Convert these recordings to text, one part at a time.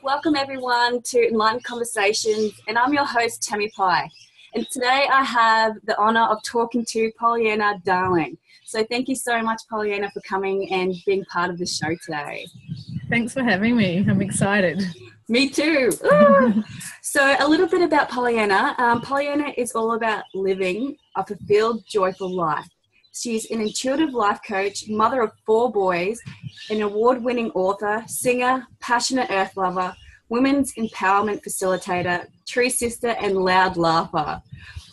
Welcome everyone to Enlightened Conversations, and I'm your host, Tammie Pike. And today I have the honour of talking to Pollyanna Darling. So thank you so much, Pollyanna, for coming and being part of the show today. Thanks for having me. I'm excited. Me too. So a little bit about Pollyanna. Pollyanna is all about living a fulfilled, joyful life. She's an intuitive life coach, mother of 4 boys, an award-winning author, singer, passionate earth lover, women's empowerment facilitator, TreeSister, and loud laugher.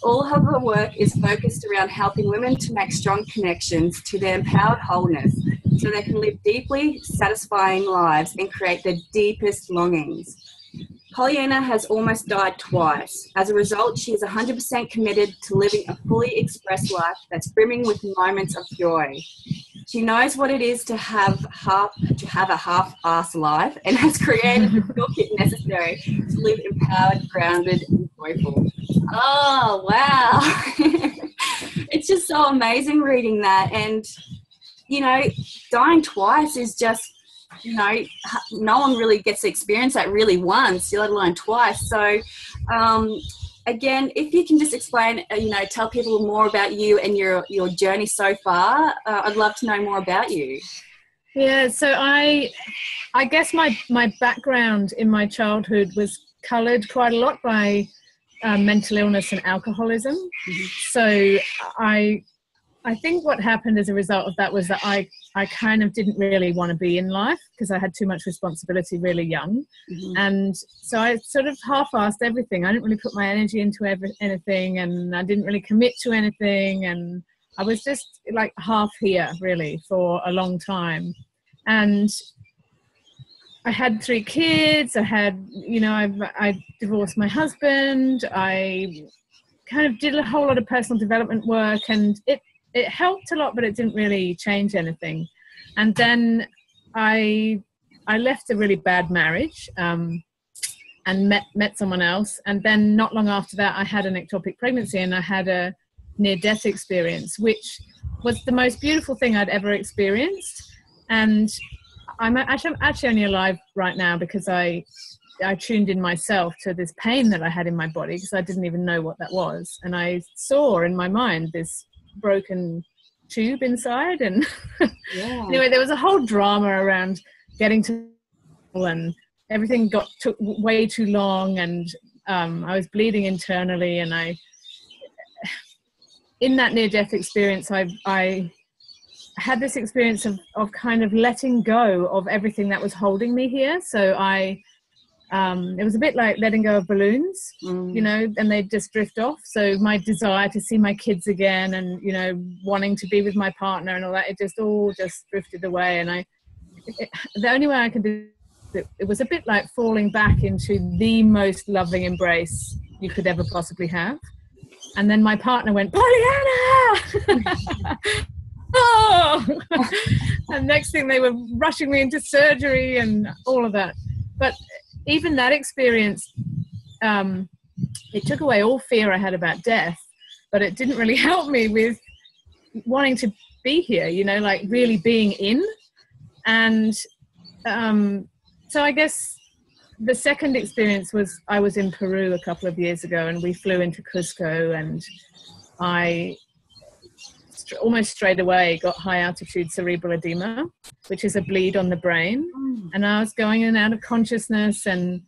All of her work is focused around helping women to make strong connections to their empowered wholeness so they can live deeply satisfying lives and create their deepest longings. Pollyanna has almost died twice. As a result, she is 100% committed to living a fully expressed life that's brimming with moments of joy. She knows what it is to have a half-assed life and has created the toolkit necessary to live empowered, grounded, and joyful. Oh, wow. It's just so amazing reading that. And, you know, dying twice is just, you know, no one really gets to experience that really once, let alone twice. So, again, if you can just explain, tell people more about you and your journey so far, I'd love to know more about you. Yeah, so I guess my background in my childhood was coloured quite a lot by mental illness and alcoholism. Mm-hmm. So I think what happened as a result of that was that I kind of didn't really want to be in life because I had too much responsibility really young. Mm-hmm. And so I sort of half-assed everything. I didn't really put my energy into anything, and I didn't really commit to anything. And I was just like half here really for a long time. And I had 3 kids. I divorced my husband. I kind of did a whole lot of personal development work, and it helped a lot, but it didn't really change anything. And then I left a really bad marriage and met someone else. And then not long after that, I had an ectopic pregnancy, and I had a near-death experience, which was the most beautiful thing I'd ever experienced. And I'm actually only alive right now because I tuned in myself to this pain that I had in my body because I didn't even know what that was. And I saw in my mind this broken tube inside, and anyway, there was a whole drama around getting to, and everything took way too long, and I was bleeding internally, and in that near-death experience I had this experience of kind of letting go of everything that was holding me here. So it was a bit like letting go of balloons, and they just drift off. So my desire to see my kids again and, wanting to be with my partner and all that, it all drifted away. And the only way I could do it was a bit like falling back into the most loving embrace you could ever possibly have. And then my partner went, Pollyanna! Oh! And next thing they were rushing me into surgery and all of that. But even that experience, it took away all fear I had about death, but it didn't really help me with wanting to be here, like really being in. And so I guess the second experience was I was in Peru a couple of years ago, and we flew into Cusco, and I almost straight away got high altitude cerebral edema, which is a bleed on the brain. And I was going in and out of consciousness, and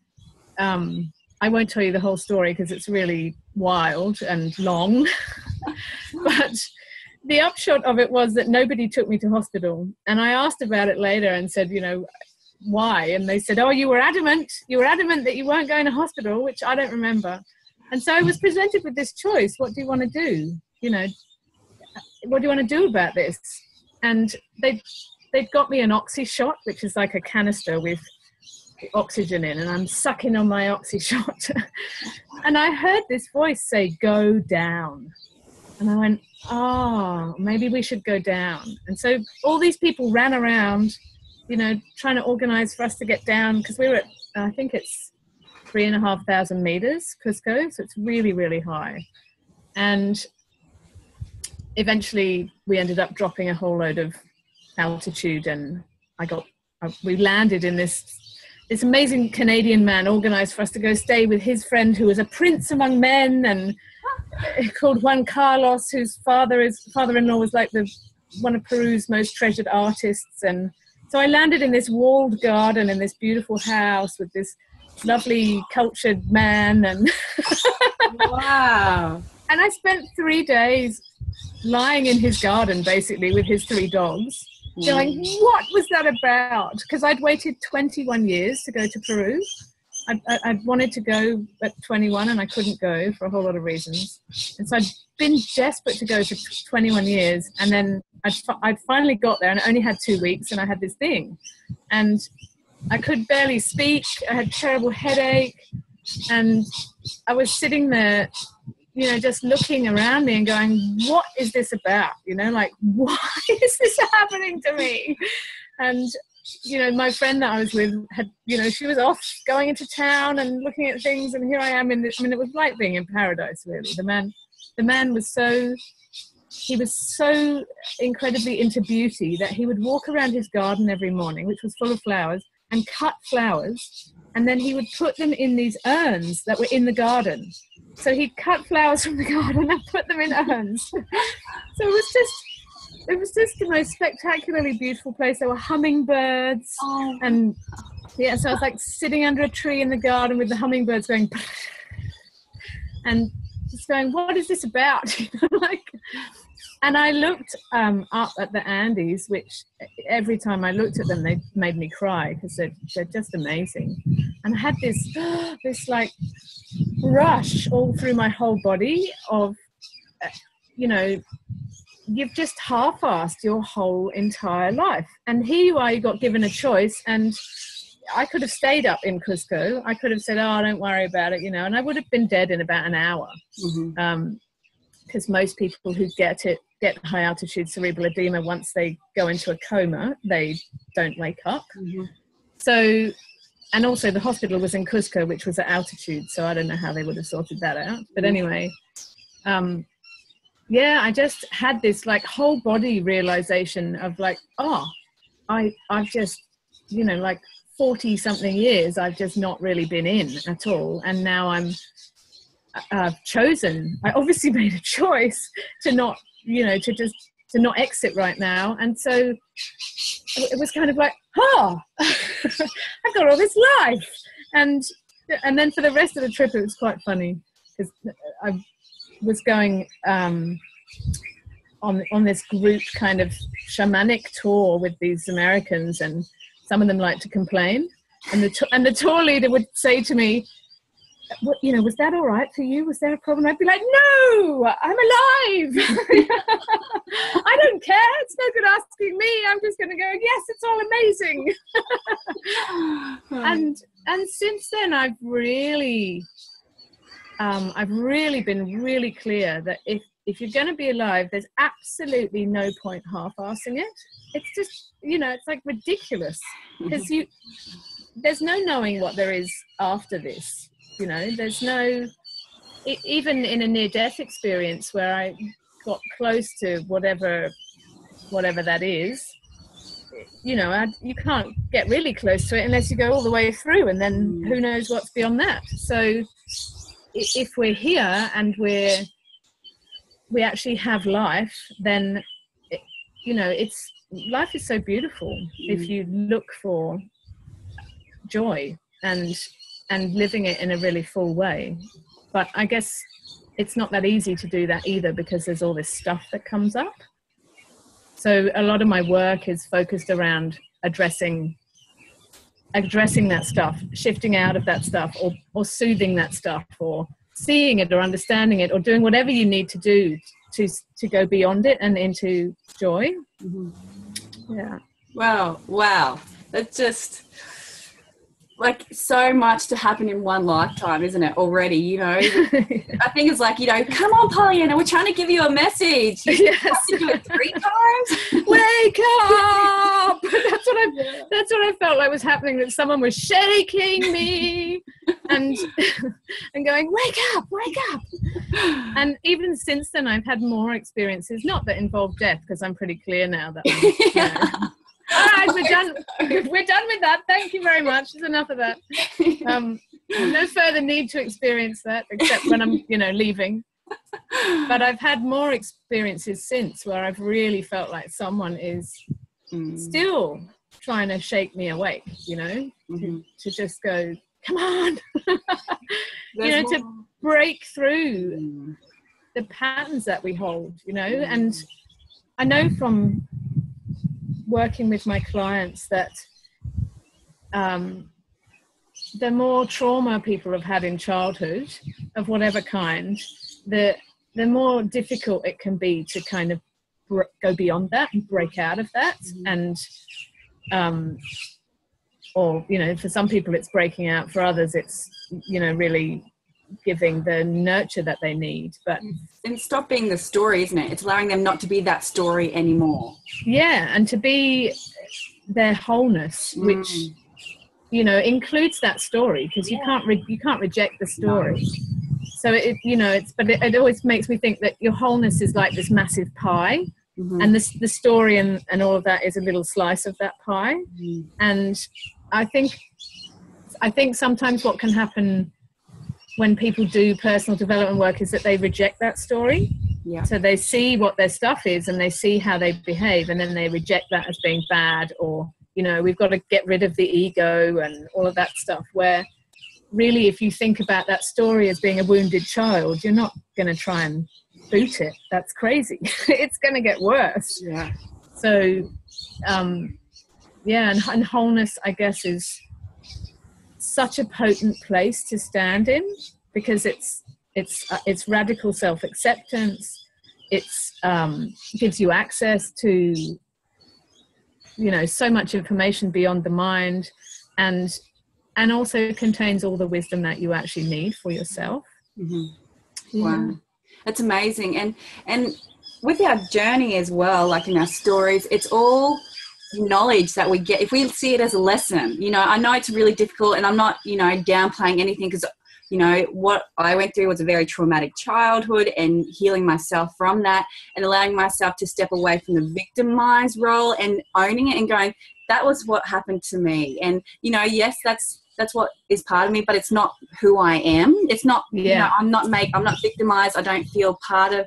I won't tell you the whole story because it's really wild and long. But the upshot of it was that nobody took me to hospital. And I asked about it later and said, why? And they said, oh, you were adamant that you weren't going to hospital, which I don't remember. And so I was presented with this choice. What do you want to do? What do you want to do about this? And they'd got me an oxy shot, which is like a canister with oxygen in, and I'm sucking on my oxy shot. And I heard this voice say, go down. And I went, oh, maybe we should go down. And so all these people ran around, trying to organize for us to get down, because we were at, I think it's 3,500 meters, Cusco, so it's really, really high. And eventually we ended up dropping a whole load of altitude, and we landed in this this amazing Canadian man organised for us to go stay with his friend who was a prince among men, and called Juan Carlos, whose father-in-law was like one of Peru's most treasured artists. And so I landed in this walled garden in this beautiful house with this lovely cultured man, and wow. And I spent 3 days lying in his garden basically with his 3 dogs, going, what was that about? Because I'd waited 21 years to go to Peru. I'd wanted to go at 21 and I couldn't go for a whole lot of reasons. And so I'd been desperate to go for 21 years. And then I'd finally got there, and I only had 2 weeks, and I had this thing. And I could barely speak. I had terrible headache. And I was sitting there, you know, just looking around me and going, what is this about? You know, like, why is this happening to me? And, you know, my friend that I was with had, you know, she was off going into town and looking at things. And here I am in this, I mean, it was like being in paradise, really. The man was he was so incredibly into beauty that he would walk around his garden every morning, which was full of flowers, and cut flowers. And then he would put them in these urns that were in the garden. So he'd cut flowers from the garden and put them in urns. So it was just the most spectacularly beautiful place. There were hummingbirds. Oh. And yeah, so I was like sitting under a tree in the garden with the hummingbirds going, and just going, what is this about? You know, like, and I looked up at the Andes, which every time I looked at them, they made me cry because they're just amazing. And I had this like rush all through my whole body of, you know, you've just half-assed your whole entire life. And here you are, you got given a choice, and I could have stayed up in Cusco. I could have said, oh, don't worry about it, you know, and I would have been dead in about an hour. Because most people who get high altitude cerebral edema, once they go into a coma, they don't wake up. So, and also the hospital was in Cusco, which was at altitude, so I don't know how they would have sorted that out. But anyway, yeah, I just had this like whole body realization of like, oh, I've just, you know, like 40 something years, I've just not really been in at all. And now I've chosen, I obviously made a choice to not, you know, to not exit right now. And so it was kind of like, oh, I've got all this life. And then for the rest of the trip, it was quite funny because I was going on this group kind of shamanic tour with these Americans, and some of them like to complain. And the tour leader would say to me, what, you know, was that all right for you? Was there a problem? I'd be like, no, I'm alive. I don't care. It's no good asking me. I'm just going to go, yes, it's all amazing. And since then, I've really been really clear that if you're going to be alive, there's absolutely no point half-assing it. It's just, you know, it's like ridiculous because there's no knowing what there is after this. You know, there's no, even in a near-death experience where I got close to whatever that is, you know, you can't get really close to it unless you go all the way through, and then who knows what's beyond that. So if we're here and we actually have life, then, you know, life is so beautiful if you look for joy and living it in a really full way. But I guess it's not that easy to do that either, because there's all this stuff that comes up. So a lot of my work is focused around addressing that stuff, shifting out of that stuff, or soothing that stuff, or seeing it or understanding it, or doing whatever you need to do to go beyond it and into joy. Yeah. Wow. That's just like so much to happen in one lifetime, isn't it, already, you know? I think it's like, you know, come on, Pollyanna, we're trying to give you a message. You have to do it 3 times. Wake up! That's what I felt like was happening, that someone was shaking me and going, wake up. And even since then, I've had more experiences, not that involve death, because I'm pretty clear now that I'm, you know, All right, we're done. We're done with that. Thank you very much. There's enough of that. No further need to experience that, except when I'm, leaving. But I've had more experiences since where I've really felt like someone is still trying to shake me awake, to just go, come on, to break through the patterns that we hold, and I know from working with my clients that the more trauma people have had in childhood of whatever kind, the more difficult it can be to kind of go beyond that and break out of that. And or for some people it's breaking out, for others it's really giving the nurture that they need. But and stop being the story, isn't it? It's allowing them not to be that story anymore. Yeah, and to be their wholness, which includes that story, because you can't reject the story. So it always makes me think that your wholeness is like this massive pie, and the story and all of that is a little slice of that pie. And I think sometimes what can happen when people do personal development work is that they reject that story. Yeah. So they see what their stuff is and they see how they behave, and then they reject that as being bad, or we've got to get rid of the ego and all of that stuff, where really if you think about that story as being a wounded child, you're not going to try and boot it. That's crazy. It's going to get worse. Yeah. So and wholeness, I guess, is such a potent place to stand in, because it's radical self-acceptance. It's gives you access to so much information beyond the mind, and also contains all the wisdom that you actually need for yourself. Wow, that's amazing. And with our journey as well, like in our stories, it's all knowledge that we get if we see it as a lesson. I know it's really difficult, and I'm not downplaying anything, because what I went through was a very traumatic childhood, and healing myself from that and allowing myself to step away from the victimized role and owning it and going, that was what happened to me. And yes, that's what is part of me, but it's not who I am. It's not, I'm not victimized. I don't feel part of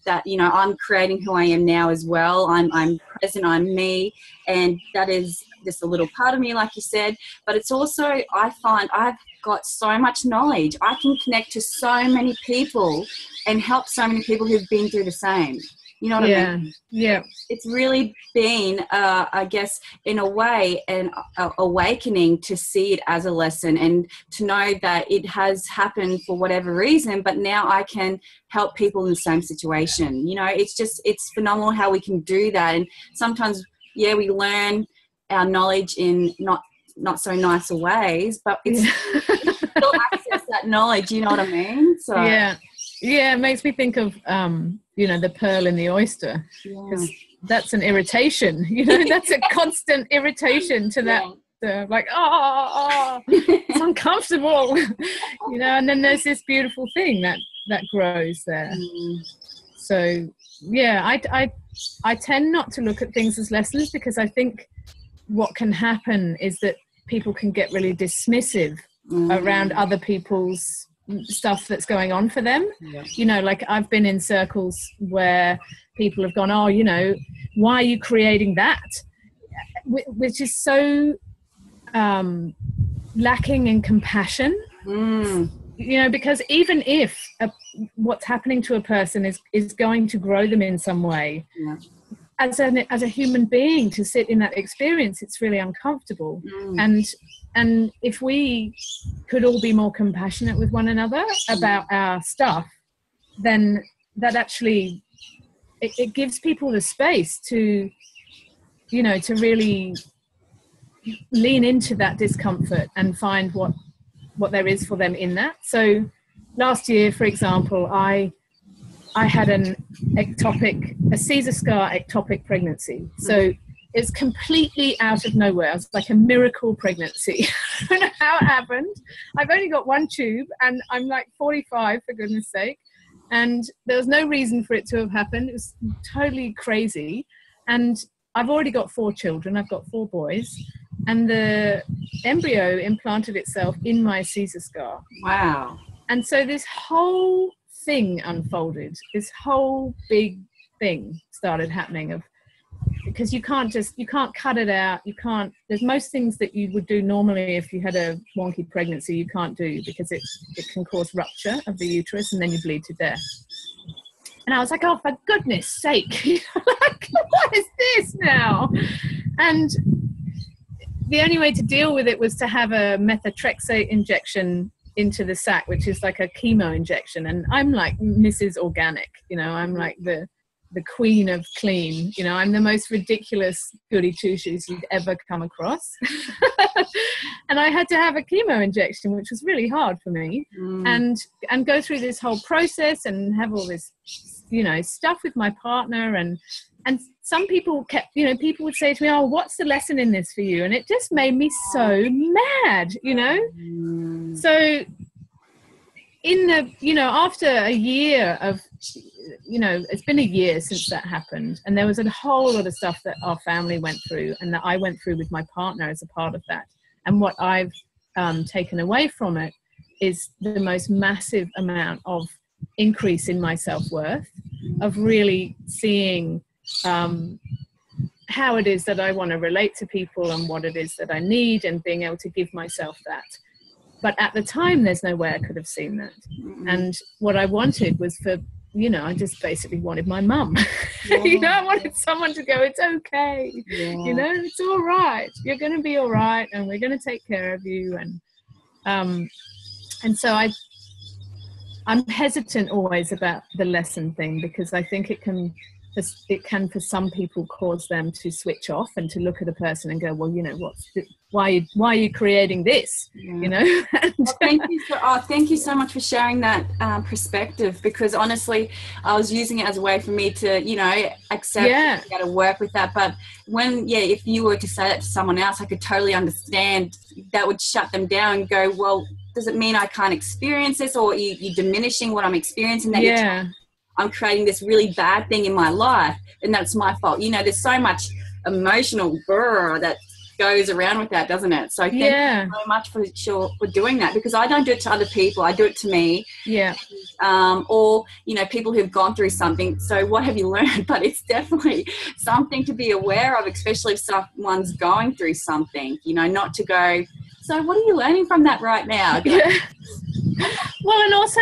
that. I'm creating who I am now as well. I'm present, I'm me. And that is just a little part of me, like you said. But it's also, I find I've got so much knowledge. I can connect to so many people and help so many people who've been through the same. You know what I mean? Yeah. It's really been, I guess, in a way, an awakening to see it as a lesson, and to know that it has happened for whatever reason, but now I can help people in the same situation. It's phenomenal how we can do that. And sometimes, we learn our knowledge in not so nice ways, but it's still access that knowledge. You know what I mean? So it makes me think of the pearl in the oyster, because that's an irritation. That's a constant irritation to that. Like, it's uncomfortable. And then there's this beautiful thing that grows there. So I tend not to look at things as lessons, because I think what can happen is that people can get really dismissive around other people's stuff that's going on for them. Like I've been in circles where people have gone, why are you creating that, which is so lacking in compassion. Because even if what's happening to a person is going to grow them in some way, as a human being, to sit in that experience, it's really uncomfortable. And if we could all be more compassionate with one another about our stuff, then that actually it gives people the space to to really lean into that discomfort and find what there is for them in that. So last year, for example, I had a Caesar scar ectopic pregnancy. So it's completely out of nowhere. It's like a miracle pregnancy. I don't know how it happened. I've only got one tube, and I'm like 45, for goodness sake. And there was no reason for it to have happened. It was totally crazy. And I've already got 4 children. I've got 4 boys, and the embryo implanted itself in my Caesar scar. Wow. And so this whole thing unfolded. This whole big thing started happening of, because you can't cut it out. There's most things that you would do normally if you had a wonky pregnancy, you can't do, because it can cause rupture of the uterus and then you bleed to death. And I was like, oh, for goodness sake, like, what is this now? And the only way to deal with it was to have a methotrexate injection into the sac, which is like a chemo injection. And I'm like Mrs. Organic, I'm like the queen of clean, I'm the most ridiculous goody two-shoes you'd ever come across. And I had to have a chemo injection, which was really hard for me, and go through this whole process and have all this, stuff with my partner. And some people people would say to me, oh, what's the lesson in this for you? And it just made me so mad, So after a year of, it's been a year since that happened, and there was a whole lot of stuff that our family went through and that I went through with my partner as a part of that. And what I've taken away from it is the most massive amount of increase in my self-worth, of really seeing how it is that I want to relate to people and what it is that I need, and being able to give myself that. But at the time, there's no way I could have seen that. And what I wanted was for, I just basically wanted my mum. Yeah. I wanted someone to go, it's okay. Yeah. It's all right. You're going to be all right, and we're going to take care of you. And so I'm hesitant always about the lesson thing, because I think it can for some people cause them to switch off and to look at a person and go, well, why are you creating this? Yeah. Well, thank you so much for sharing that perspective, because honestly, I was using it as a way for me to, accept and go to work with that. But if you were to say that to someone else, I could totally understand that would shut them down and go, well, does it mean I can't experience this, or you're diminishing what I'm experiencing? That I'm creating this really bad thing in my life, and that's my fault. There's so much emotional that goes around with that, doesn't it? So thank you so much for doing that, because I don't do it to other people. I do it to me. Yeah. Or, people who've gone through something. So what have you learned? But it's definitely something to be aware of, especially if someone's going through something, not to go, so what are you learning from that right now? Well, and also,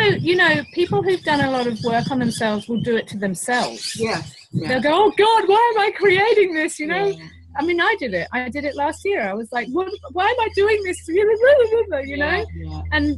people who've done a lot of work on themselves will do it to themselves. Yeah. They'll go, oh God, why am I creating this? Yeah. I mean, I did it last year. I was like, why am I doing this? Yeah. And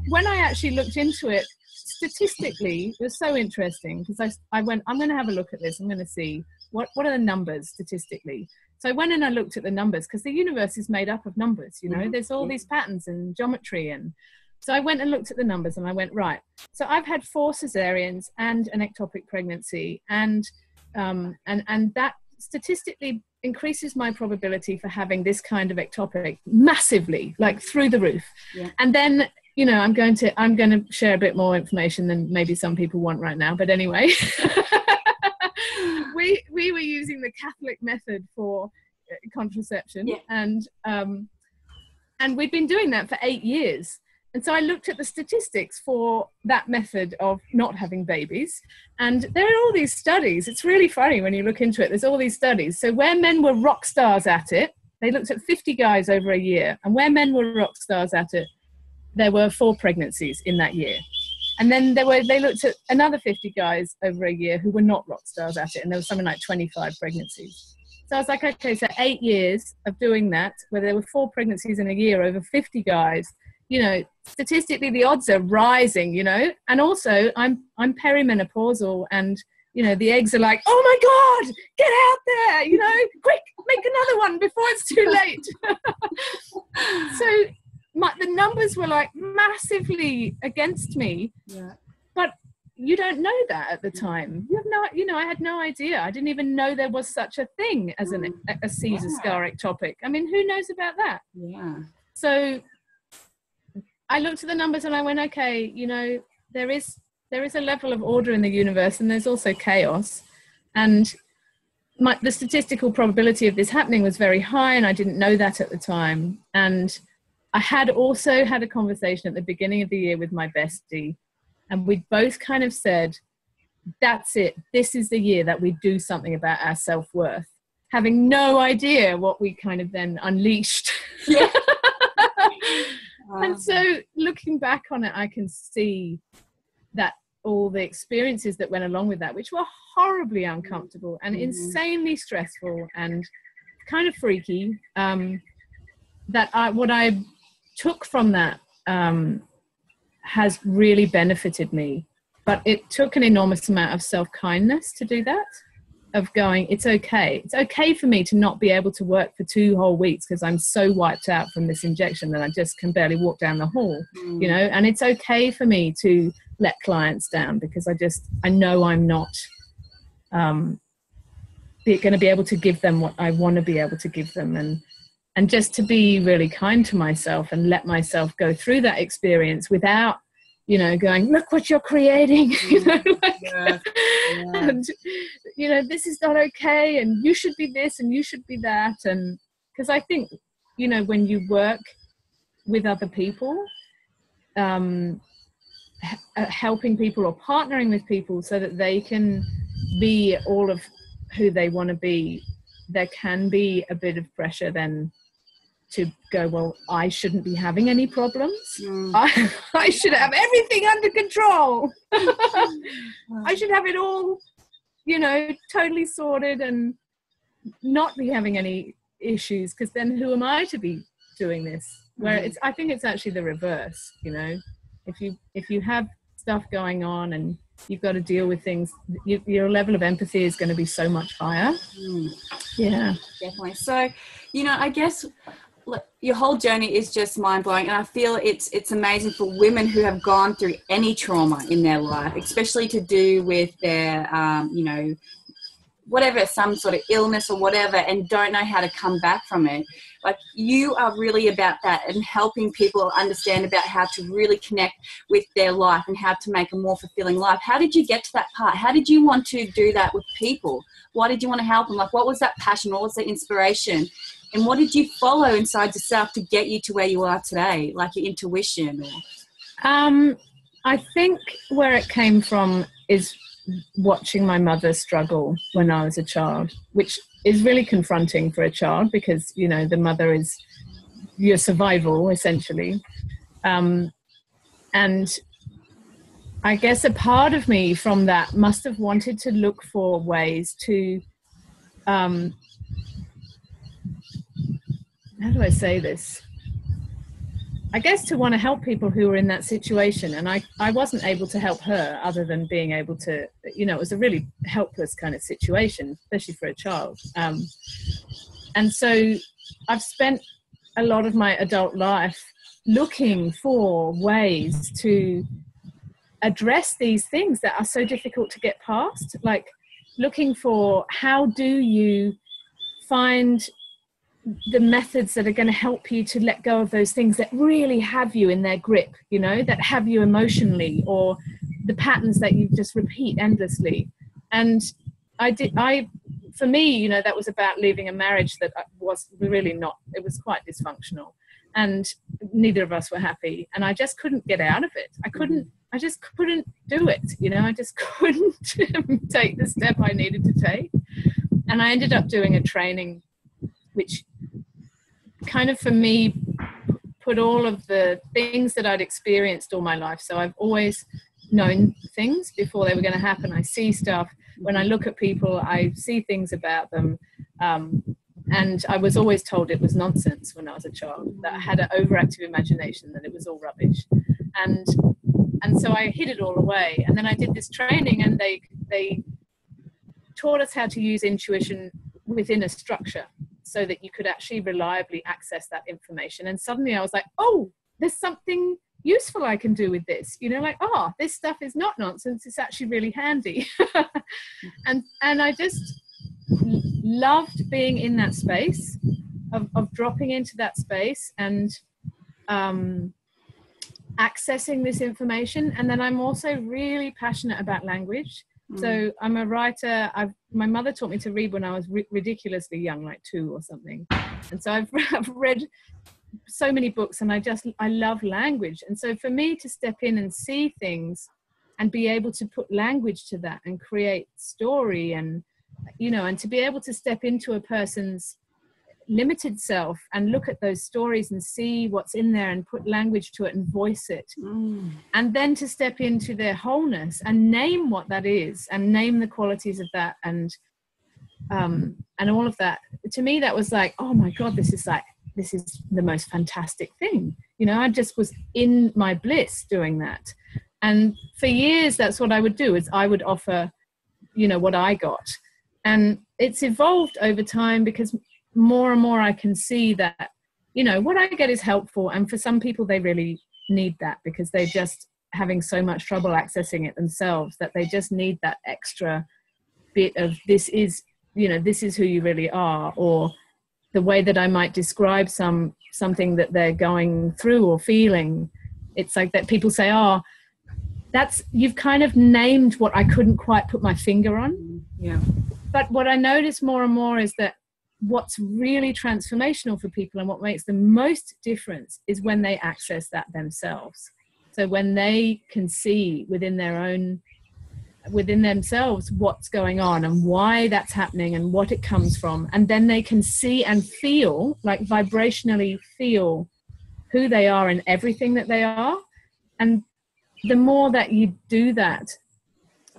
when I actually looked into it, statistically, it was so interesting, because I went, I'm going to have a look at this. I'm going to see what are the numbers statistically. So I went and I looked at the numbers, because the universe is made up of numbers, there's all these patterns and geometry. And so I went and looked at the numbers, and I went, right, so I've had 4 cesareans and an ectopic pregnancy, and that statistically increases my probability for having this kind of ectopic massively, like through the roof. Yeah. And then, I'm going to share a bit more information than maybe some people want right now. But anyway, we were using the Catholic method for contraception, and we'd been doing that for 8 years. And so I looked at the statistics for that method of not having babies. And there are all these studies. It's really funny when you look into it. There's all these studies. So where men were rock stars at it, they looked at 50 guys over a year. And where men were rock stars at it, there were 4 pregnancies in that year. And then they looked at another 50 guys over a year who were not rock stars at it. And there was something like 25 pregnancies. So I was like, okay, so 8 years of doing that, where there were 4 pregnancies in a year over 50 guys, statistically the odds are rising, and also I'm perimenopausal, and, the eggs are like, oh my God, get out there, quick, make another one before it's too late. So the numbers were like massively against me, but you don't know that at the time. You have no, I had no idea. I didn't even know there was such a thing as a Caesar scar ectopic. I mean, who knows about that? Yeah. So I looked at the numbers and I went, okay, there is a level of order in the universe, and there's also chaos. And the statistical probability of this happening was very high, and I didn't know that at the time. And I had also had a conversation at the beginning of the year with my bestie, and we both kind of said, that's it. This is the year that we do something about our self-worth, having no idea what we kind of then unleashed. Yeah. And so looking back on it, I can see that all the experiences that went along with that, which were horribly uncomfortable and insanely stressful and kind of freaky, what I took from that has really benefited me. But it took an enormous amount of self-kindness to do that, of going, it's okay. It's okay for me to not be able to work for 2 whole weeks because I'm so wiped out from this injection that I just can barely walk down the hall, you know, and it's okay for me to let clients down because I know I'm not going to be able to give them what I want to be able to give them, and just to be really kind to myself and let myself go through that experience without, you know, going, look what you're creating, you know, like, and, you know, this is not okay, and you should be this and you should be that. And because I think, you know, when you work with other people, helping people or partnering with people so that they can be all of who they want to be, there can be a bit of pressure then to go, well, I shouldn't be having any problems. I should have everything under control. I should have it all, you know, totally sorted and not be having any issues, because then who am I to be doing this? Where I think it's actually the reverse, you know. If you have stuff going on and you've got to deal with things, your level of empathy is going to be so much higher. Yeah, definitely. So, you know, I guess your whole journey is just mind-blowing, and I feel it's amazing for women who have gone through any trauma in their life, especially to do with their you know, whatever, some sort of illness or whatever, and don't know how to come back from it. Like, you are really about that and helping people understand about how to really connect with their life and how to make a more fulfilling life. How did you get to that part? How did you want to do that with people? Why did you want to help them? Like, what was that passion? What was the inspiration? And what did you follow inside yourself to get you to where you are today, like your intuition? I think where it came from is watching my mother struggle when I was a child, which is really confronting for a child because, you know, the mother is your survival, essentially. And I guess a part of me from that must have wanted to look for ways to... how do I say this? I guess to want to help people who were in that situation. And I wasn't able to help her other than being able to, you know, it was a really helpless kind of situation, especially for a child. And so I've spent a lot of my adult life looking for ways to address these things that are so difficult to get past, like looking for how do you find the methods that are going to help you to let go of those things that really have you in their grip, you know, that have you emotionally, or the patterns that you just repeat endlessly. And for me, you know, that was about leaving a marriage that was really not, it was quite dysfunctional, and neither of us were happy. And I just couldn't get out of it. I just couldn't do it. You know, I just couldn't take the step I needed to take. And I ended up doing a training which kind of, for me, put all of the things that I'd experienced all my life. So I've always known things before they were going to happen. I see stuff. When I look at people, I see things about them. And I was always told it was nonsense when I was a child, that I had an overactive imagination, that it was all rubbish. And so I hid it all away. And then I did this training, and they taught us how to use intuition within a structure, so that you could actually reliably access that information. And suddenly I was like, oh, there's something useful I can do with this. You know, like, oh, this stuff is not nonsense. It's actually really handy. and I just loved being in that space, of dropping into that space and accessing this information. And then I'm also really passionate about language. So I'm a writer. My mother taught me to read when I was ridiculously young, like 2 or something. And so I've read so many books, and I love language. And so for me to step in and see things and be able to put language to that and create story, and, you know, and to be able to step into a person's limited self and look at those stories and see what's in there and put language to it and voice it, and then to step into their wholeness and name what that is and name the qualities of that, and all of that. To me, that was like, oh my God, this is the most fantastic thing. You know, I just was in my bliss doing that. And for years, that's what I would do, is I would offer, you know, what I got. And it's evolved over time, because more and more I can see that, you know, what I get is helpful. And for some people, they really need that, because they're just having so much trouble accessing it themselves, that they just need that extra bit of, this is, you know, this is who you really are, or the way that I might describe something that they're going through or feeling. It's like that people say, oh, you've kind of named what I couldn't quite put my finger on. Yeah. But what I notice more and more is that what's really transformational for people, and what makes the most difference, is when they access that themselves. So when they can see within themselves what's going on and why that's happening and what it comes from, and then they can see and feel, like vibrationally feel, who they are and everything that they are. And the more that you do that,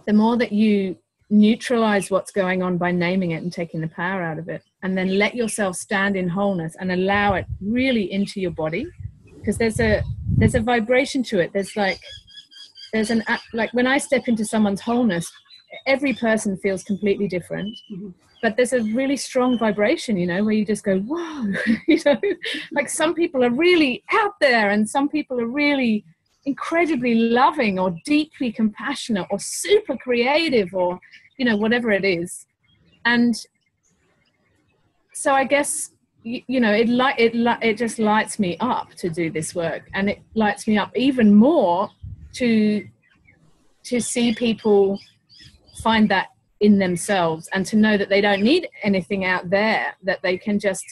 the more that you neutralize what's going on by naming it and taking the power out of it, and then let yourself stand in wholeness and allow it really into your body, because there's a vibration to it. Like when I step into someone's wholeness, every person feels completely different, but there's a really strong vibration, you know, where you just go, whoa, you know, like some people are really out there, and some people are really incredibly loving or deeply compassionate or super creative, or, you know, whatever it is. And so I guess, you know, it just lights me up to do this work, and it lights me up even more to see people find that in themselves, and to know that they don't need anything out there, that they can just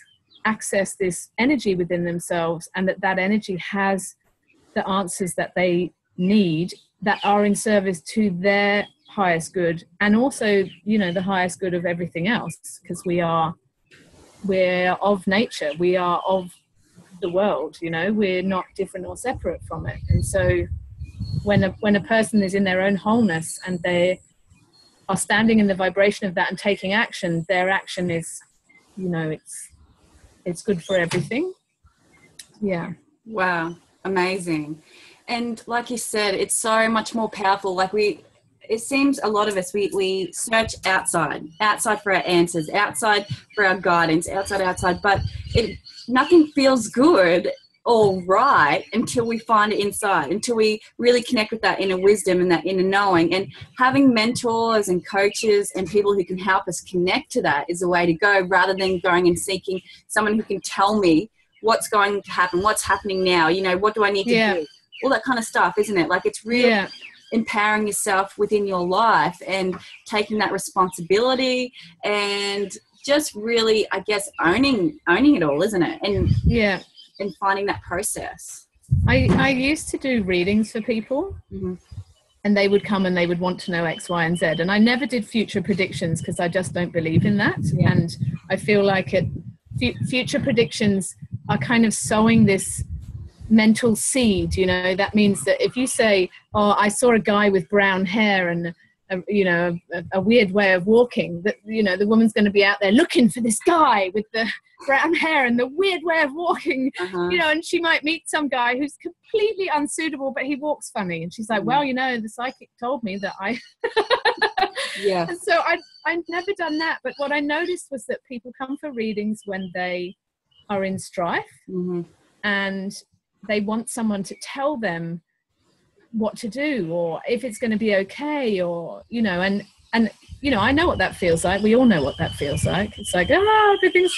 access this energy within themselves, and that energy has the answers that they need, that are in service to their highest good, and also, you know, the highest good of everything else, because we're of nature, we are of the world, you know, we're not different or separate from it. And so when a person is in their own wholeness, and they are standing in the vibration of that and taking action, their action is, you know, it's good for everything. Yeah. Wow. Amazing. And like you said, it's so much more powerful. Like it seems a lot of us, we search outside for our answers, outside for our guidance, outside, but nothing feels good or right until we find it inside, until we really connect with that inner wisdom and that inner knowing. And having mentors and coaches and people who can help us connect to that is the way to go, rather than going and seeking someone who can tell me what's going to happen, what's happening now, you know, what do I need to do, all that kind of stuff, isn't it? Like, it's really empowering yourself within your life and taking that responsibility, and just really, I guess, owning it all, isn't it? And finding that process. I used to do readings for people, and they would come and they would want to know X, Y, and Z, and I never did future predictions, because I just don't believe in that. And I feel like future predictions are kind of sowing this mental seed, you know. That means that if you say, oh, I saw a guy with brown hair and a weird way of walking, that, you know, the woman's going to be out there looking for this guy with the brown hair and the weird way of walking, you know, and she might meet some guy who's completely unsuitable, but he walks funny, and she's like, well, you know, the psychic told me that I and so I've never done that. But what I noticed was that people come for readings when they are in strife, and they want someone to tell them what to do, or if it's going to be okay, or, you know, and you know, I know what that feels like. We all know what that feels like. It's like, oh, everything's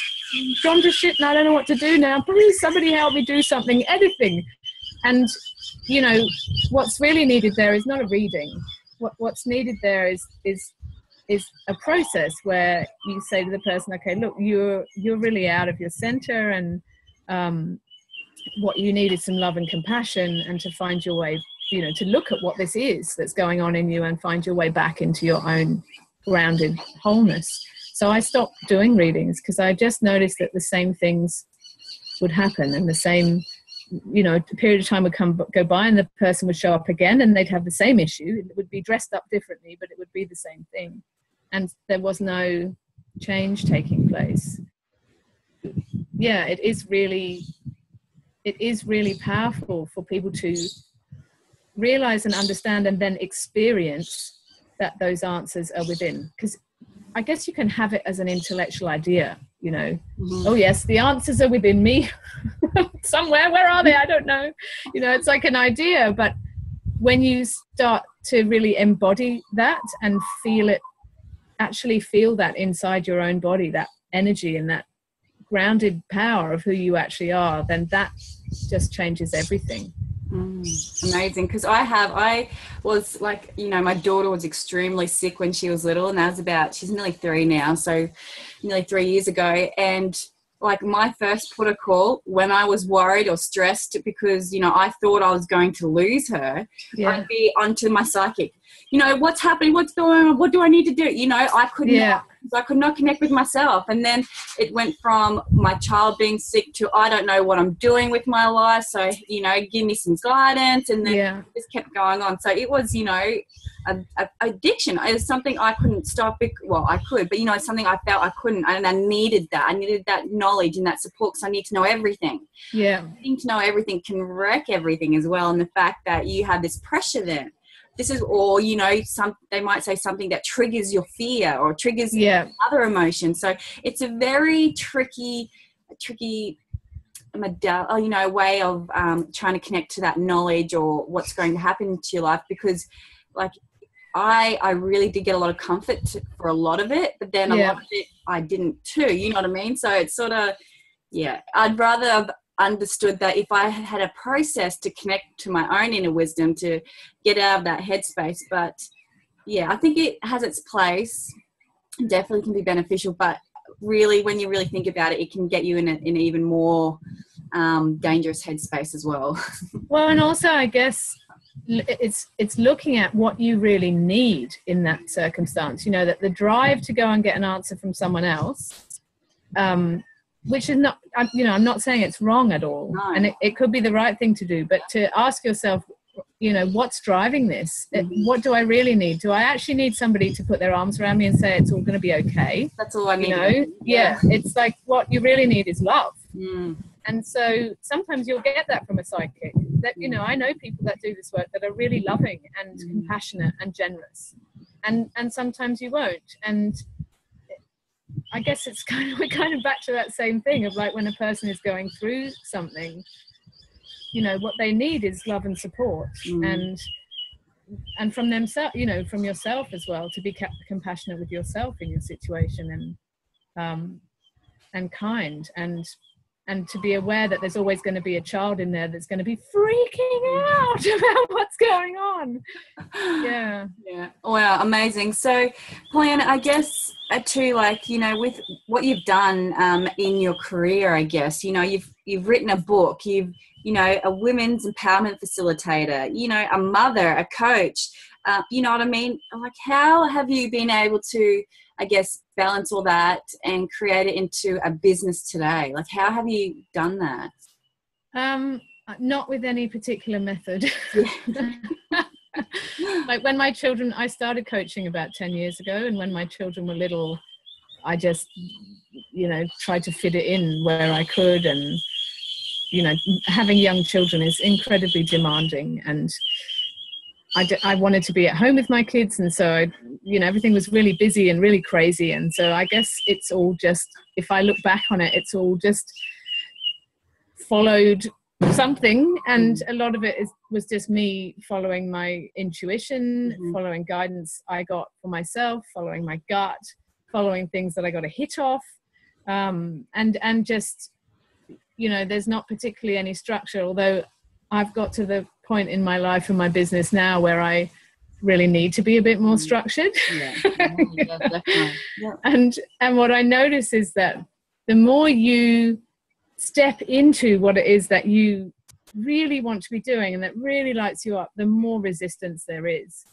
gone to shit and I don't know what to do now. Please, somebody help me do something, anything. And, you know, what's really needed there is not a reading. what's needed there is a process where you say to the person, okay, look, you're really out of your center, and what you need is some love and compassion, and to find your way, to look at what this is that's going on in you and find your way back into your own grounded wholeness. So I stopped doing readings because I just noticed that the same things would happen, and the same, a period of time would go by, and the person would show up again and they'd have the same issue. It would be dressed up differently, but it would be the same thing. And there was no change taking place. Yeah, it is really powerful for people to realize and understand and then experience that those answers are within. Because I guess you can have it as an intellectual idea, oh yes, the answers are within me somewhere. Where are they? I don't know. It's like an idea, but when you start to really embody that and actually feel that inside your own body, that energy and that grounded power of who you actually are, then that just changes everything. Amazing. Because I was like, my daughter was extremely sick when she was little, and she's nearly 3 now, so nearly 3 years ago. And like my first protocol when I was worried or stressed because, I thought I was going to lose her, I'd be onto my psychic. What's happening? What's going on? What do I need to do? I could not connect with myself. And then it went from my child being sick to I don't know what I'm doing with my life. So, give me some guidance. And then it just kept going on. So it was, addiction. It was something I couldn't stop. Well, I could, but, it's something I felt I couldn't. And I needed that. I needed that knowledge and that support because I need to know everything. Yeah. Needing to know everything can wreck everything as well. And the fact that you have this pressure there. This is all, they might say something that triggers your fear or triggers other emotions. So it's a very tricky way of trying to connect to that knowledge or what's going to happen to your life, because like I really did get a lot of comfort for a lot of it, but then a lot of it I didn't too, you know what I mean? So it's sort of, I'd rather have understood that if I had a process to connect to my own inner wisdom to get out of that headspace. But I think it has its place, definitely can be beneficial, but really when you really think about it, it can get you in an even more dangerous headspace as well. Well, and also I guess it's looking at what you really need in that circumstance, that the drive to go and get an answer from someone else, which is not, I'm not saying it's wrong at all. No. And it could be the right thing to do, but to ask yourself, what's driving this? What do I really need? Do I actually need somebody to put their arms around me and say it's all going to be okay? That's all I need. Yeah. It's like what you really need is love. And so sometimes you'll get that from a psychic. That I know people that do this work that are really loving and compassionate and generous, and sometimes you won't. And I guess we're kind of back to that same thing of like when a person is going through something, what they need is love and support, and from themselves, from yourself as well, to be compassionate with yourself in your situation, and kind, and to be aware that there's always going to be a child in there that's going to be freaking out about what's going on. Yeah. Wow, amazing. So Pollyanna, I guess too, like, with what you've done in your career, I guess, you've written a book, you've a women's empowerment facilitator, a mother, a coach, you know what I mean? Like, how have you been able to, I guess, balance all that and create it into a business today? Like, how have you done that? Not with any particular method. Like when I started coaching about 10 years ago, and when my children were little, I just, tried to fit it in where I could. And, having young children is incredibly demanding, and I wanted to be at home with my kids, and so everything was really busy and really crazy. And so I guess it's all just, if I look back on it, it's all just followed something, and a lot of it was just me following my intuition, following guidance I got for myself, following my gut, following things that I got a hit off, and just there's not particularly any structure, although I've got to the point in my life and my business now where I really need to be a bit more structured. Yeah, definitely. Yeah. And what I notice is that the more you step into what it is that you really want to be doing and that really lights you up, the more resistance there is.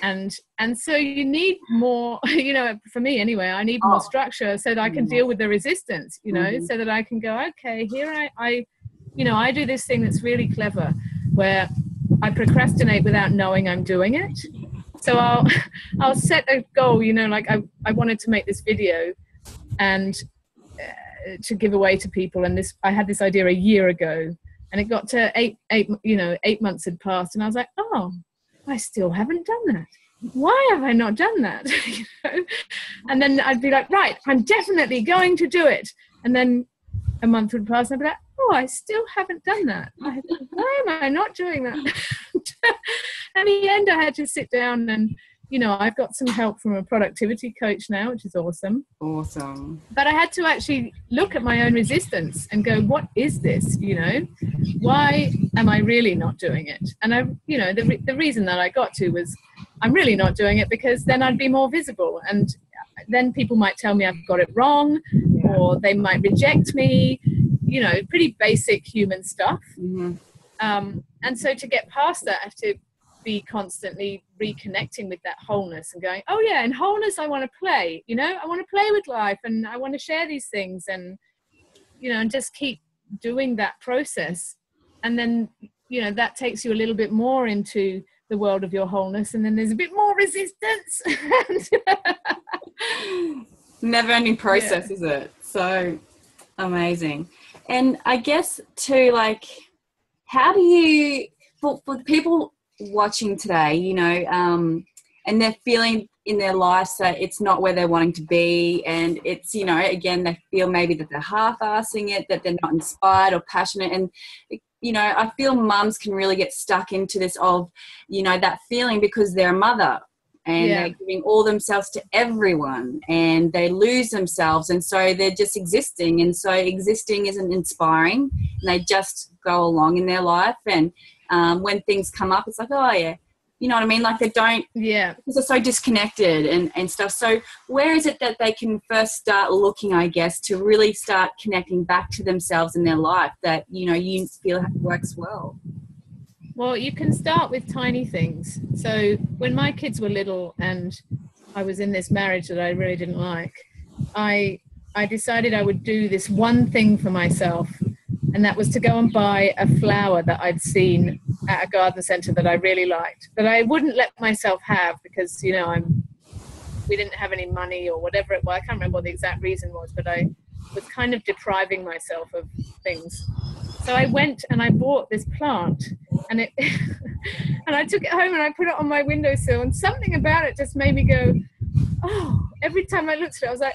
And so you need more, you know, for me anyway, I need more structure so that I can deal with the resistance, you know, so that I can go, okay, here I you know, I do this thing that's really clever where I procrastinate without knowing I'm doing it. So I'll set a goal, you know, like I wanted to make this video and to give away to people, and I had this idea a year ago, and it got to 8 months had passed, and I was like, oh, I still haven't done that. Why have I not done that? You know? And then I'd be like, right, I'm definitely going to do it. And then a month would pass, and I'd be like, oh, I still haven't done that. Why am I not doing that? And in the end, I had to sit down and, you know, I've got some help from a productivity coach now, which is awesome. Awesome. But I had to actually look at my own resistance and go, what is this? You know, why am I really not doing it? And I, you know, the reason that I got to was I'm really not doing it because then I'd be more visible. And then people might tell me I've got it wrong, or they might reject me, you know, pretty basic human stuff. And so to get past that, I have to be constantly reconnecting with that wholeness and going, oh yeah, in wholeness I want to play, you know, I want to play with life and I want to share these things, and, you know, and just keep doing that process. And then, you know, that takes you a little bit more into the world of your wholeness, and then there's a bit more resistance. Never ending process, is it? So amazing. And I guess too, like, how do you, for people watching today, you know, and they're feeling in their lives that it's not where they're wanting to be, and it's, you know, again, they feel maybe that they're half-assing it, that they're not inspired or passionate, and, you know, I feel mums can really get stuck into this of, you know, that feeling because they're a mother and they're giving all themselves to everyone and they lose themselves, and so they're just existing, and so existing isn't inspiring, and they just go along in their life, and when things come up, it's like, oh yeah, you know what I mean? Like they don't, because they're so disconnected and stuff. So where is it that they can first start looking, I guess, to really start connecting back to themselves in their life that, you know, you feel works well? Well, you can start with tiny things. So when my kids were little and I was in this marriage that I really didn't like, I decided I would do this one thing for myself, and that was to go and buy a flower that I'd seen at a garden centre that I really liked, that I wouldn't let myself have because, you know, we didn't have any money or whatever it was. I can't remember what the exact reason was, but I was kind of depriving myself of things. So I went and I bought this plant, and it and I took it home and I put it on my windowsill, and something about it just made me go, oh, every time I looked at it, I was like,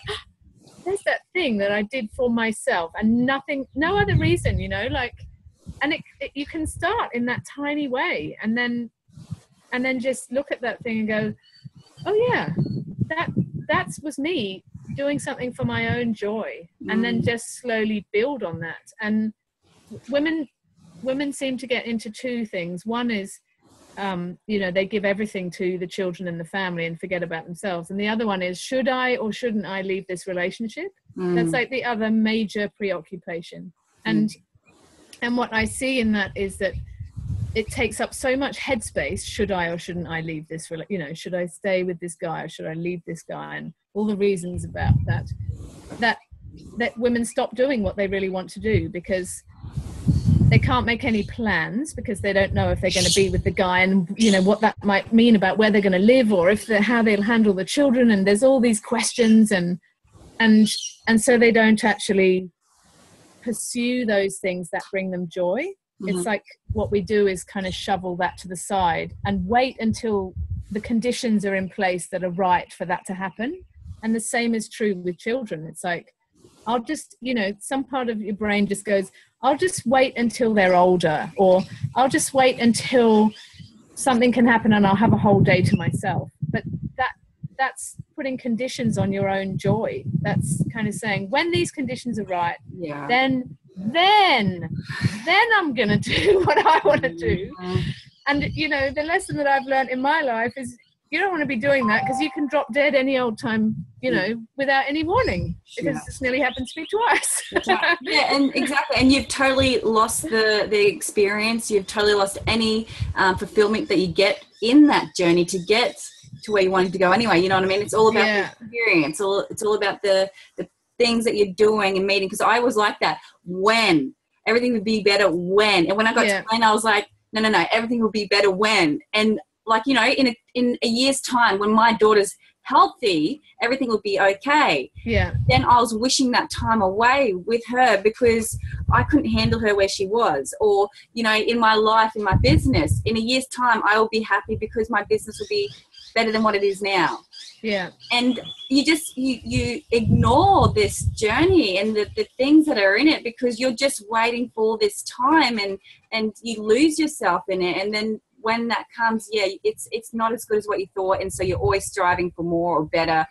there's that thing that I did for myself, and no other reason, you know, like, and you can start in that tiny way, and then just look at that thing and go, oh yeah, that was me doing something for my own joy, and then just slowly build on that. And women seem to get into two things. One is, you know, they give everything to the children and the family and forget about themselves. And the other one is, should I or shouldn't I leave this relationship? That's like the other major preoccupation. And what I see in that is that it takes up so much headspace. Should I or shouldn't I leave this? You know, should I stay with this guy or should I leave this guy? And all the reasons about that women stop doing what they really want to do because they can't make any plans, because they don't know if they're going to be with the guy and, you know, what that might mean about where they're going to live, or how they'll handle the children. And there's all these questions, and so they don't actually pursue those things that bring them joy. It's like what we do is kind of shovel that to the side and wait until the conditions are in place that are right for that to happen. And the same is true with children. It's like, I'll just, you know, some part of your brain just goes, I'll just wait until they're older, or I'll just wait until something can happen and I'll have a whole day to myself. But that's putting conditions on your own joy. That's kind of saying, when these conditions are right, then I'm going to do what I want to do. And, you know, the lesson that I've learned in my life is you don't want to be doing that, because you can drop dead any old time, you know, without any warning, because this nearly happened to me twice. Yeah, and exactly. And you've totally lost the experience. You've totally lost any fulfillment that you get in that journey to get to where you wanted to go anyway. You know what I mean? It's all about the experience. It's all about the things that you're doing and meeting. Because I was like that. When everything would be better when. And when I got to when, I was like, no, everything will be better when. And like, you know, in a year's time, when my daughter's healthy, everything will be okay. Yeah. Then I was wishing that time away with her because I couldn't handle her where she was. Or, you know, in my life, in my business, in a year's time, I will be happy because my business will be better than what it is now. Yeah. And you just, you ignore this journey and the things that are in it because you're just waiting for this time, and you lose yourself in it. And then when that comes, it's not as good as what you thought. And so you're always striving for more or better.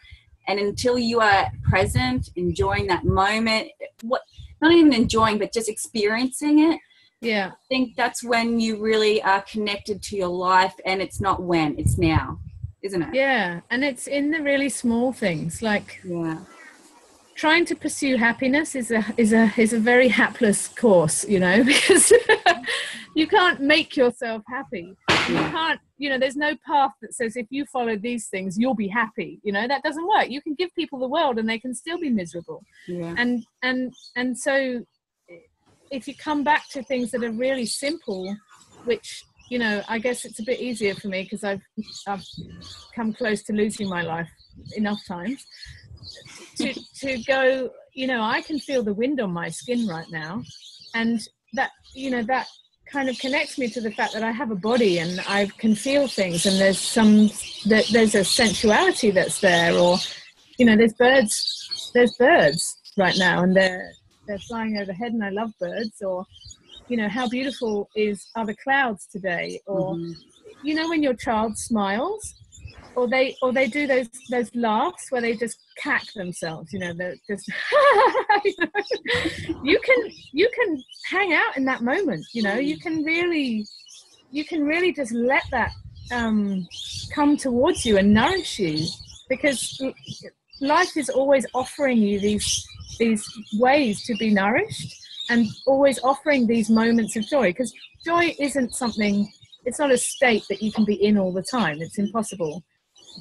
And until you are present, enjoying that moment, not even enjoying, but just experiencing it. Yeah. I think that's when you really are connected to your life, and it's not when, it's now, isn't it? Yeah. And it's in the really small things, like trying to pursue happiness is a very hapless course, you know, because you can't make yourself happy. You can't, you know, there's no path that says if you follow these things, you'll be happy. You know, that doesn't work. You can give people the world and they can still be miserable. Yeah. And so if you come back to things that are really simple, which, you know, I guess it's a bit easier for me because I've come close to losing my life enough times to go, you know, I can feel the wind on my skin right now. And that, you know, that kind of connects me to the fact that I have a body and I can feel things, and there's a sensuality that's there. Or, you know, there's birds right now, and they're flying overhead, and I love birds. Or, you know, how beautiful are the clouds today? Or, you know, when your child smiles, or they do those laughs where they just cack themselves, you know, they're just you can hang out in that moment, you know, you can really just let that come towards you and nourish you, because life is always offering you these ways to be nourished, and always offering these moments of joy, because joy isn't something, it's not a state that you can be in all the time. It's impossible.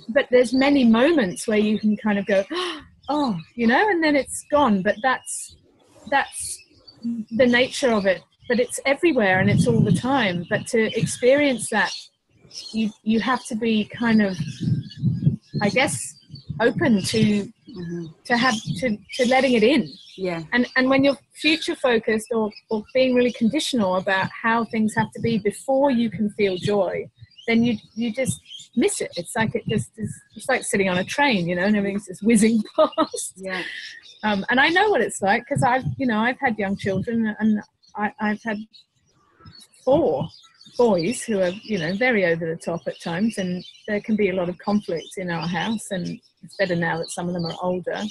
But there's many moments where you can kind of go, oh, you know, and then it's gone. But that's the nature of it. But it's everywhere and it's all the time. But to experience that, you have to be kind of, I guess, open to letting it in. Yeah. And when you're future focused or being really conditional about how things have to be before you can feel joy, then you just miss it. It's like it's like sitting on a train, you know, and everything's just whizzing past. Yeah. And I know what it's like, because I've had young children, and I've had 4 boys who are, you know, very over the top at times, and there can be a lot of conflict in our house, and it's better now that some of them are older.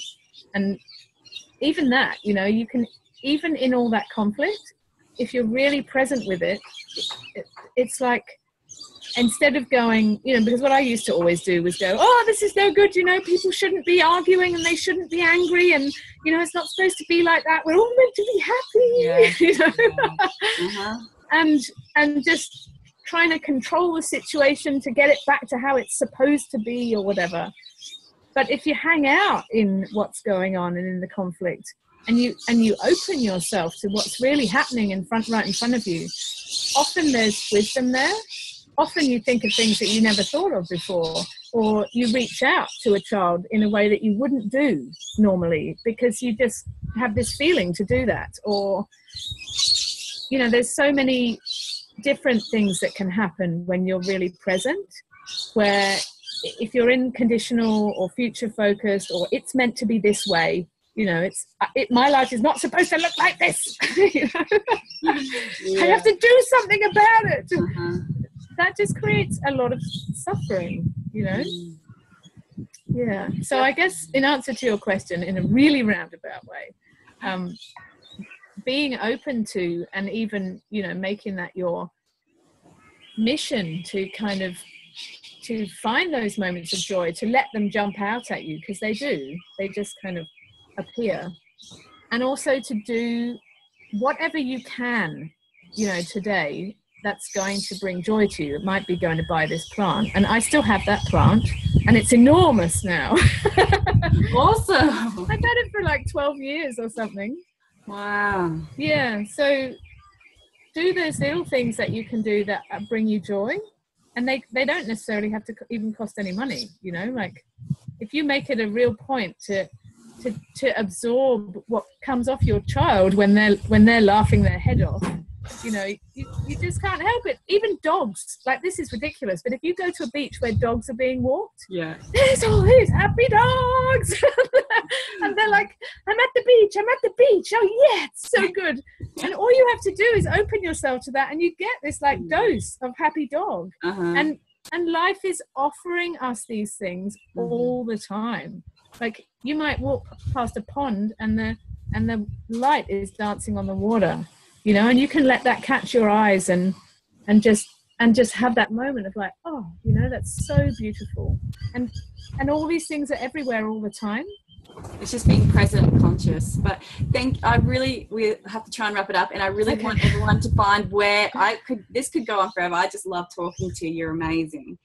And even that, you know, you can, even in all that conflict, if you're really present with it, it's like, instead of going, you know, because what I used to always do was go, oh, this is no good, you know, people shouldn't be arguing and they shouldn't be angry, and, you know, it's not supposed to be like that, we're all meant to be happy, you know. And just trying to control the situation to get it back to how it's supposed to be or whatever. But if you hang out in what's going on and in the conflict, and you open yourself to what's really happening right in front of you, often there's wisdom there. Often you think of things that you never thought of before, or you reach out to a child in a way that you wouldn't do normally because you just have this feeling to do that. Or, you know, there's so many different things that can happen when you're really present, where if you're in conditional or future focused, or it's meant to be this way, you know, my life is not supposed to look like this. You know? I have to do something about it. That just creates a lot of suffering, you know. Yeah. So I guess in answer to your question, in a really roundabout way, being open to, and even, you know, making that your mission to kind of to find those moments of joy, to let them jump out at you, because they do. They just kind of appear. And also to do whatever you can, you know, today that's going to bring joy to you. It might be going to buy this plant. And I still have that plant, and it's enormous now. Awesome. I've had it for like 12 years or something. Wow. Yeah, so do those little things that you can do that bring you joy. And they don't necessarily have to even cost any money, you know, like if you make it a real point to absorb what comes off your child when they're laughing their head off, you know, you just can't help it. Even dogs, like, this is ridiculous, but if you go to a beach where dogs are being walked, yeah, there's all these happy dogs. And they're like, I'm at the beach, oh yeah, it's so good. And all you have to do is open yourself to that, and you get this like dose of happy dog. And life is offering us these things all the time. Like, you might walk past a pond and the light is dancing on the water, you know, and you can let that catch your eyes and just have that moment of like, oh, you know, that's so beautiful. And all these things are everywhere all the time. It's just being present and conscious. But we have to try and wrap it up, and I really want everyone to find where this could go on forever. I just love talking to you. You're amazing.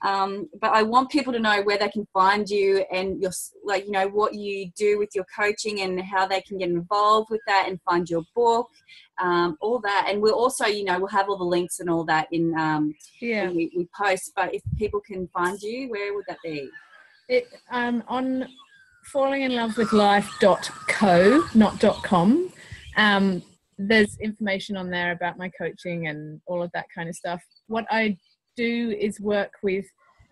But I want people to know where they can find you, and what you do with your coaching and how they can get involved with that and find your book, all that. And we'll also, we'll have all the links and all that in when we post. But if people can find you, where would that be? On fallinginlovewithlife.co, not .com. There's information on there about my coaching and all of that kind of stuff. What I do is work with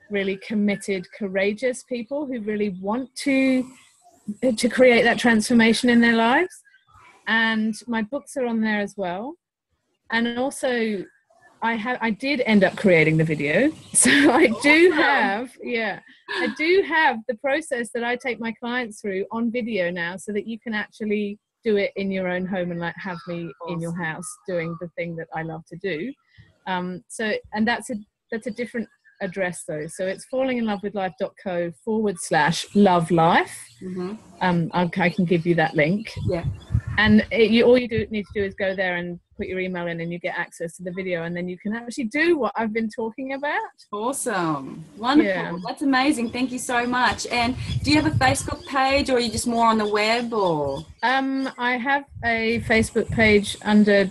really committed, courageous people who really want to create that transformation in their lives. And my books are on there as well. And also I did end up creating the video. So I do have the process that I take my clients through on video now, so that you can actually do it in your own home and like have me in your house doing the thing that I love to do. And that's a different address though. So it's fallinginlovewithlife.co/love life. I can give you that link. Yeah. And all you need to do is go there and put your email in, and you get access to the video, and then you can actually do what I've been talking about. Awesome. Wonderful. Yeah. That's amazing. Thank you so much. And do you have a Facebook page, or are you just more on the web? Or I have a Facebook page under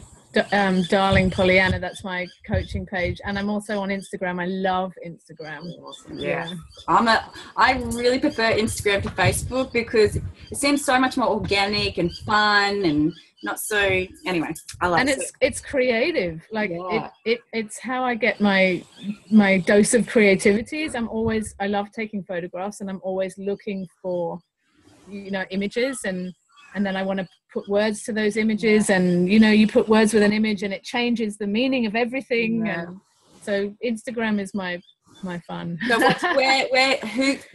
Darling Pollyanna. That's my coaching page, and I'm also on Instagram. I love Instagram. Awesome. Yeah. I really prefer Instagram to Facebook because it seems so much more organic and fun, and not so, anyway, I like it. And it's creative. Like it's how I get my dose of creativity. I love taking photographs, and I'm always looking for, images, and then I want to put words to those images, and you put words with an image and it changes the meaning of everything. And so Instagram is my fun. So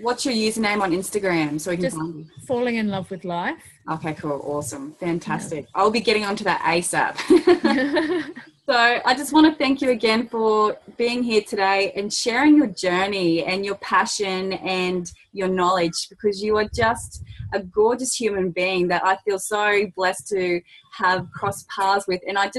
what's your username on Instagram, so we can find you? Falling in Love with Life. Okay, cool, awesome, fantastic. I'll be getting onto that ASAP. So I just want to thank you again for being here today and sharing your journey and your passion and your knowledge, because you are just a gorgeous human being that I feel so blessed to have crossed paths with. And I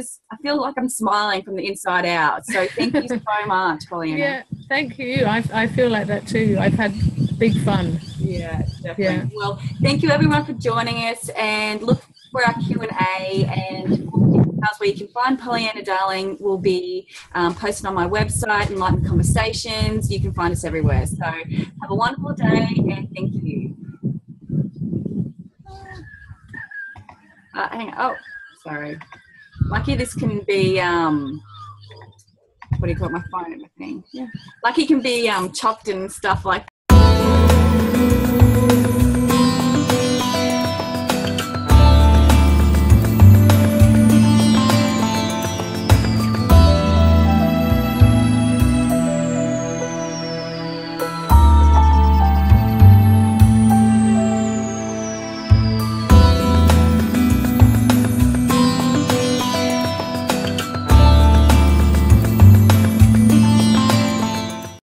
feel like I'm smiling from the inside out. So thank you so much, Pollyanna. Yeah, thank you. I feel like that too. I've had big fun. Yeah, definitely. Yeah. Well, thank you everyone for joining us, and look for our Q&A, and where you can find Pollyanna Darling will be posted on my website, Enlightened Conversations. You can find us everywhere. So have a wonderful day, and thank you. Hang on. Oh, sorry. Lucky this can be, what do you call it, my phone and my thing. Yeah. Lucky can be chopped and stuff like